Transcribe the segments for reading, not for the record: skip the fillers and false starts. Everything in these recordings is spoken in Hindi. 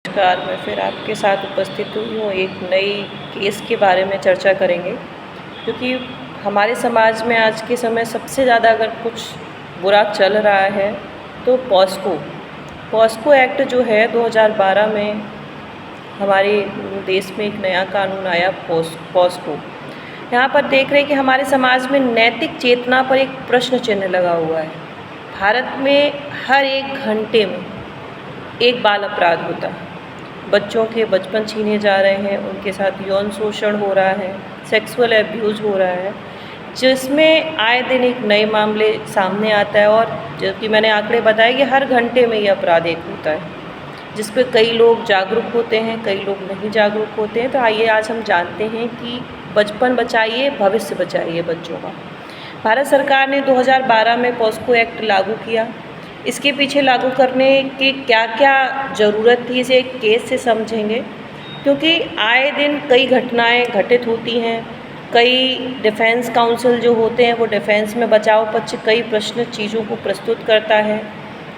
नमस्कार, मैं फिर आपके साथ उपस्थित हुई हूँ एक नई केस के बारे में चर्चा करेंगे, क्योंकि हमारे समाज में आज के समय सबसे ज़्यादा अगर कुछ बुरा चल रहा है तो पॉस्को एक्ट जो है 2012 में हमारे देश में एक नया कानून आया पॉस्को। यहाँ पर देख रहे हैं कि हमारे समाज में नैतिक चेतना पर एक प्रश्न चिन्ह लगा हुआ है। भारत में हर 1 घंटे में एक बाल अपराध होता है। बच्चों के बचपन छीने जा रहे हैं, उनके साथ यौन शोषण हो रहा है, सेक्सुअल एब्यूज़ हो रहा है, जिसमें आए दिन एक नए मामले सामने आता है। और जो कि मैंने आंकड़े बताए कि हर घंटे में ये अपराध एक होता है, जिस पे कई लोग जागरूक होते हैं, कई लोग नहीं जागरूक होते हैं। तो आइए आज हम जानते हैं कि बचपन बचाइए, भविष्य बचाइए बच्चों का। भारत सरकार ने 2012 में पॉस्को एक्ट लागू किया। इसके पीछे लागू करने की क्या क्या ज़रूरत थी, इसे एक केस से समझेंगे, क्योंकि आए दिन कई घटनाएं घटित होती हैं। कई डिफेंस काउंसिल जो होते हैं वो डिफेंस में बचाव पक्ष कई प्रश्न चीज़ों को प्रस्तुत करता है।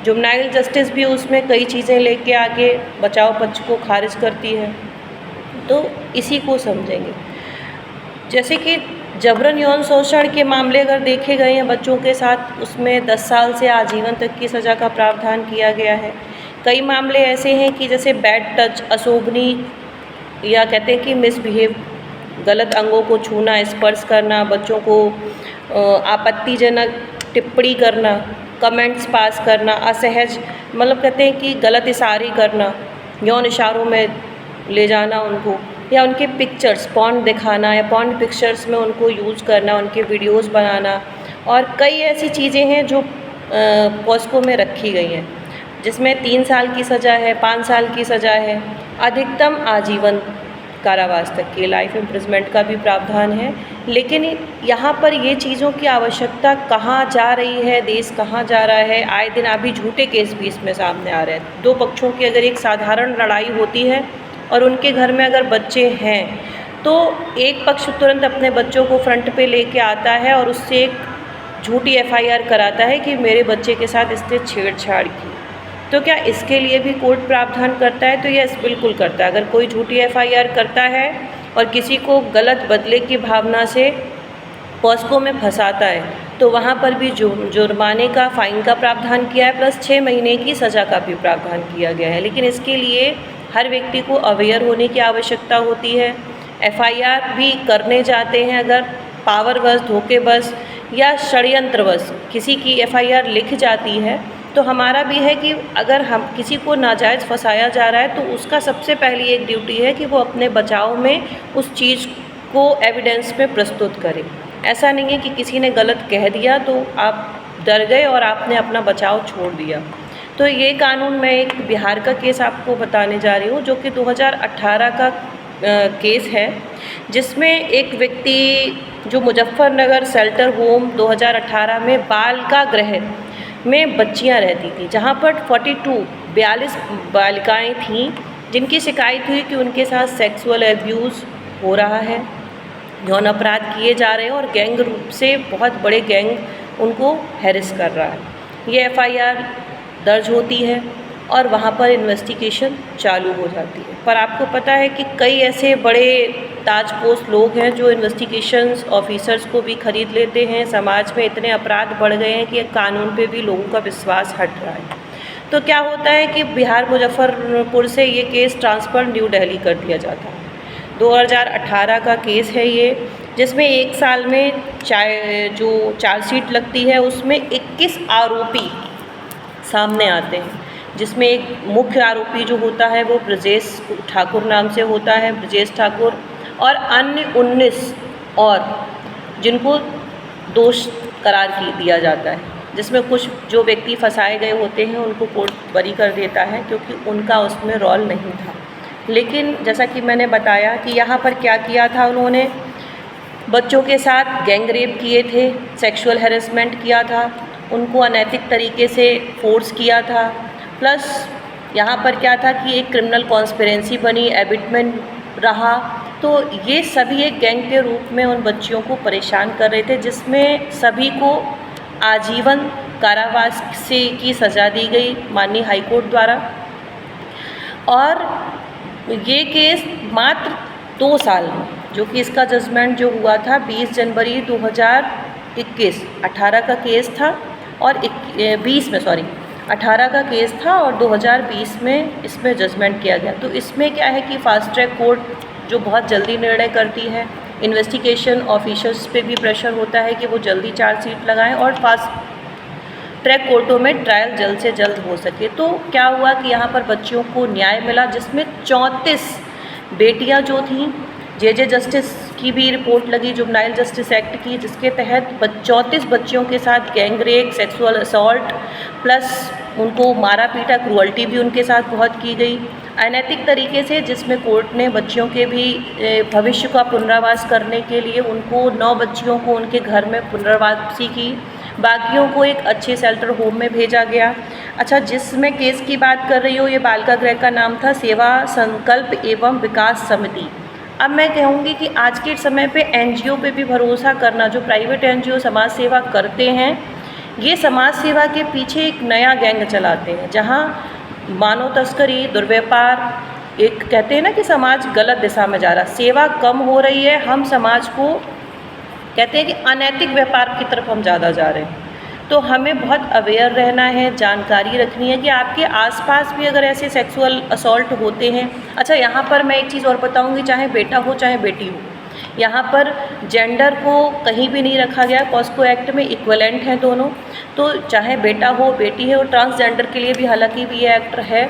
जुवेनाइल जस्टिस भी उसमें कई चीज़ें लेके आके बचाव पक्ष को खारिज करती है। तो इसी को समझेंगे। जैसे कि जबरन यौन शोषण के मामले अगर देखे गए हैं बच्चों के साथ, उसमें 10 साल से आजीवन तक की सज़ा का प्रावधान किया गया है। कई मामले ऐसे हैं कि जैसे बैड टच, अशोभनीय या कहते हैं कि मिसबिहेव, गलत अंगों को छूना, स्पर्श करना, बच्चों को आपत्तिजनक टिप्पणी करना, कमेंट्स पास करना, असहज मतलब कहते हैं कि गलत इशारे करना, यौन इशारों में ले जाना उनको, या उनके पिक्चर्स पॉर्न दिखाना या पॉर्न पिक्चर्स में उनको यूज़ करना, उनके वीडियोस बनाना। और कई ऐसी चीज़ें हैं जो पॉस्को में रखी गई हैं, जिसमें 3 साल की सज़ा है, 5 साल की सज़ा है, अधिकतम आजीवन कारावास तक की लाइफ इम्प्रिजमेंट का भी प्रावधान है। लेकिन यहाँ पर ये चीज़ों की आवश्यकता कहाँ जा रही है, देश कहाँ जा रहा है। आए दिन अभी झूठे केस भी इसमें सामने आ रहे हैं। 2 पक्षों की अगर एक साधारण लड़ाई होती है और उनके घर में अगर बच्चे हैं, तो एक पक्ष तुरंत अपने बच्चों को फ्रंट पे लेके आता है और उससे एक झूठी FIR कराता है कि मेरे बच्चे के साथ इसने छेड़छाड़ की। तो क्या इसके लिए भी कोर्ट प्रावधान करता है? तो यस, बिल्कुल करता है। अगर कोई झूठी FIR करता है और किसी को गलत बदले की भावना से पॉस्को में फंसाता है, तो वहाँ पर भी जुर्माने का, फाइन का प्रावधान किया है, प्लस 6 महीने की सज़ा का भी प्रावधान किया गया है। लेकिन इसके लिए हर व्यक्ति को अवेयर होने की आवश्यकता होती है। FIR भी करने जाते हैं, अगर पावरवश, धोखेवश या षड्यंत्रवश किसी की FIR लिख जाती है, तो हमारा भी है कि अगर हम किसी को नाजायज़ फंसाया जा रहा है तो उसका सबसे पहली एक ड्यूटी है कि वो अपने बचाव में उस चीज़ को एविडेंस में प्रस्तुत करे। ऐसा नहीं है कि किसी ने गलत कह दिया तो आप डर गए और आपने अपना बचाव छोड़ दिया। तो ये कानून, मैं एक बिहार का केस आपको बताने जा रही हूँ, जो कि 2018 का केस है, जिसमें एक व्यक्ति जो मुजफ्फरनगर शेल्टर होम 2018 में बालिकागृह में बच्चियां रहती थी, जहां पर 42 बालिकाएं थीं, जिनकी शिकायत हुई कि उनके साथ सेक्सुअल एब्यूज़ हो रहा है, यौन अपराध किए जा रहे हैं और गैंग रूप से बहुत बड़े गैंग उनको हैरेस कर रहा है। ये FIR दर्ज होती है और वहाँ पर इन्वेस्टिगेशन चालू हो जाती है। पर आपको पता है कि कई ऐसे बड़े ताजपोश लोग हैं जो इन्वेस्टिगेशंस ऑफिसर्स को भी खरीद लेते हैं। समाज में इतने अपराध बढ़ गए हैं कि कानून पे भी लोगों का विश्वास हट रहा है। तो क्या होता है कि बिहार मुजफ्फरपुर से ये केस ट्रांसफ़र न्यू दिल्ली कर दिया जाता है। 2018 का केस है ये, जिसमें 1 साल में जो चार्जशीट लगती है उसमें 21 आरोपी सामने आते हैं, जिसमें एक मुख्य आरोपी जो होता है वो ब्रजेश ठाकुर नाम से होता है, ब्रजेश ठाकुर, और अन्य 19 और जिनको दोष करार दिया जाता है, जिसमें कुछ जो व्यक्ति फंसाए गए होते हैं उनको कोर्ट बरी कर देता है क्योंकि उनका उसमें रोल नहीं था। लेकिन जैसा कि मैंने बताया कि यहाँ पर क्या किया था, उन्होंने बच्चों के साथ गैंग रेप किए थे, सेक्सुअल हैरेसमेंट किया था, उनको अनैतिक तरीके से फोर्स किया था, प्लस यहाँ पर क्या था कि एक क्रिमिनल कॉन्स्पिरेंसी बनी, एबिटमेंट रहा। तो ये सभी एक गैंग के रूप में उन बच्चियों को परेशान कर रहे थे, जिसमें सभी को आजीवन कारावास से की सज़ा दी गई माननीय हाईकोर्ट द्वारा। और ये केस मात्र 2 साल में, जो कि इसका जजमेंट जो हुआ था 20 जनवरी 2021, 18 का केस था और 18 का केस था और 2020 में इसमें जजमेंट किया गया। तो इसमें क्या है कि फास्ट ट्रैक कोर्ट जो बहुत जल्दी निर्णय करती है, इन्वेस्टिगेशन ऑफिसर्स पे भी प्रेशर होता है कि वो जल्दी चार्जशीट लगाएं और फास्ट ट्रैक कोर्टों में ट्रायल जल्द से जल्द हो सके। तो क्या हुआ कि यहाँ पर बच्चियों को न्याय मिला, जिसमें 34 बेटियाँ जो थीं, जे जस्टिस की भी रिपोर्ट लगी जुवेनाइल जस्टिस एक्ट की, जिसके तहत 34 बच्चियों के साथ gang rape, sexual assault plus उनको मारा पीटा, क्रूअल्टी भी उनके साथ बहुत की गई अनैतिक तरीके से, जिसमें कोर्ट ने बच्चियों के भी भविष्य का पुनरावास करने के लिए उनको 9 बच्चियों को उनके घर में पुनर्वासी की, बाकियों को एक अच्छे शेल्टर होम में भेजा गया। अच्छा, जिसमें केस की बात कर रही हूँ, ये बालिका गृह का नाम था सेवा संकल्प एवं विकास समिति। अब मैं कहूँगी कि आज के समय पे एनजीओ पे भी भरोसा करना, जो प्राइवेट एनजीओ समाज सेवा करते हैं, ये समाज सेवा के पीछे एक नया गैंग चलाते हैं, जहाँ मानव तस्करी, दुर्व्यापार, एक कहते हैं ना कि समाज गलत दिशा में जा रहा, सेवा कम हो रही है, हम समाज को कहते हैं कि अनैतिक व्यापार की तरफ हम ज़्यादा जा रहे हैं। तो हमें बहुत अवेयर रहना है, जानकारी रखनी है कि आपके आसपास भी अगर ऐसे सेक्सुअल असॉल्ट होते हैं। अच्छा, यहाँ पर मैं एक चीज़ और बताऊँगी, चाहे बेटा हो चाहे बेटी हो, यहाँ पर जेंडर को कहीं भी नहीं रखा गया। पॉस्को एक्ट में इक्विवेलेंट हैं दोनों, तो चाहे बेटा हो बेटी है, और ट्रांसजेंडर के लिए भी हालांकि भी ये एक्ट है,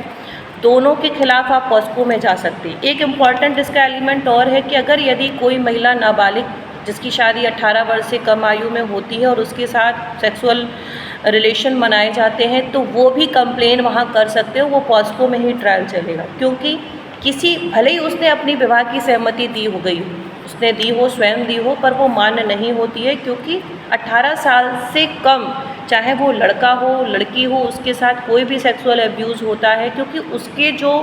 दोनों के खिलाफ आप पॉस्को में जा सकते हैं। एक इम्पॉर्टेंट इसका एलिमेंट और है कि अगर यदि कोई महिला नाबालिग जिसकी शादी 18 वर्ष से कम आयु में होती है और उसके साथ सेक्सुअल रिलेशन मनाए जाते हैं, तो वो भी कंप्लेन वहाँ कर सकते हो, वो पॉस्को में ही ट्रायल चलेगा। क्योंकि किसी, भले ही उसने अपनी विवाह की सहमति दी हो गई हो, उसने दी हो, स्वयं दी हो, पर वो मान्य नहीं होती है, क्योंकि 18 साल से कम, चाहे वो लड़का हो लड़की हो, उसके साथ कोई भी सेक्सुअल अब्यूज़ होता है, क्योंकि उसके जो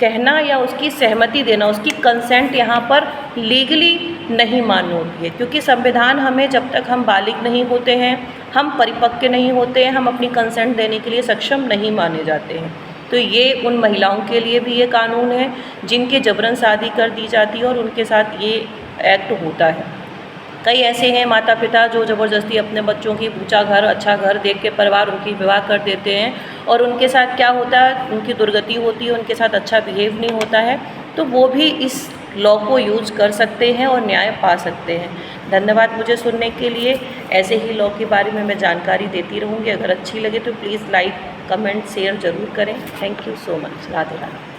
कहना या उसकी सहमति देना, उसकी कंसेंट यहाँ पर लीगली नहीं मान्य होती है। क्योंकि संविधान हमें, जब तक हम बालिग नहीं होते हैं, हम परिपक्व नहीं होते हैं, हम अपनी कंसेंट देने के लिए सक्षम नहीं माने जाते हैं। तो ये उन महिलाओं के लिए भी ये कानून है जिनके जबरन शादी कर दी जाती है और उनके साथ ये एक्ट होता है। कई ऐसे हैं माता पिता जो ज़बरदस्ती अपने बच्चों की ऊंचा घर, अच्छा घर देख के परिवार उनकी विवाह कर देते हैं, और उनके साथ क्या होता है, उनकी दुर्गति होती है, उनके साथ अच्छा बिहेव नहीं होता है, तो वो भी इस लॉ को यूज़ कर सकते हैं और न्याय पा सकते हैं। धन्यवाद मुझे सुनने के लिए। ऐसे ही लॉ के बारे में मैं जानकारी देती रहूँगी। अगर अच्छी लगे तो प्लीज़ लाइक, कमेंट, शेयर ज़रूर करें। Thank you so much. Radhe Radhe.